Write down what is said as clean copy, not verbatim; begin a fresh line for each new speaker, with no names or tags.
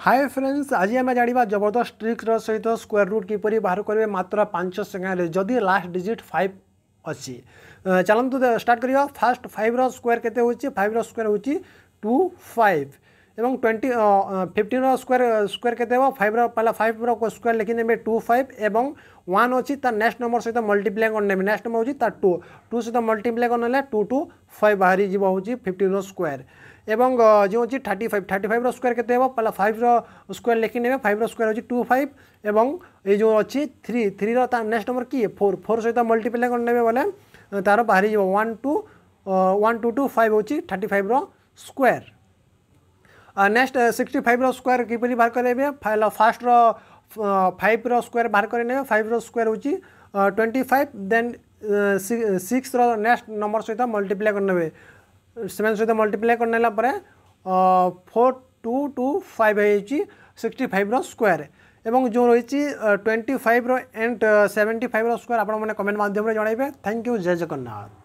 Hi friends, आज आम जाना जबरदस्त ट्रिक्र सहित स्क्वायर रूट किपरि बाहर करेंगे मात्र 5 सेकेंड जदि लास्ट डिजिट 5 अच्छी। चलतु स्टार्ट करिया। फास्ट 5 रो स्क्वायर केते होची? 5 रो स्क्वायर होची 25 एवं 15 रो स्क्वायर केते हो? 5 रो पहला 5 रो स्क्वायर लिखि नेबे 25 एवं 1 अच्छी तार नेक्स्ट नंबर सहित मल्टीप्लाई कर नेबे। नेक्स्ट नंबर होची तार 2 सहित मल्टीप्लाई कर नेले 2 2 5 बाहरी जीव होची 15 रो स्क्वायर एवं जो अच्छी 35 रो स्क्वायर केते हो? पहला 5 रो स्क्वायर लिखि नेबे। 5 रो स्क्वायर होची 25 एवं ये जो अच्छी 3 रो तार नेक्स्ट नंबर की 4 सहित मल्टीप्लाई कर नेबे बोले तार बाहरी जीव 1 2 2 5 होची 35 रो स्क्वायर। नेक्स्ट 65 रो स्क्वायर किपरि बाहर करेबे? पहला फास्ट रो 5 रो स्क्वायर बाहर करे नेबे। 5 रो स्क्वायर होची 25 देन 6 रो नेक्स्ट नंबर सहित मल्टीप्लाई कर नेबे। 7 सहित मल्टीप्लाई कर नेला परे 4 2 2 5 होची 65 रो स्क्वायर एवं जो रही 25 रो एंड 75 रो स्क्वायर आपण माने कमेंट माध्यम रे जणाइबे। थैंक यू, जय जगन्नाथ।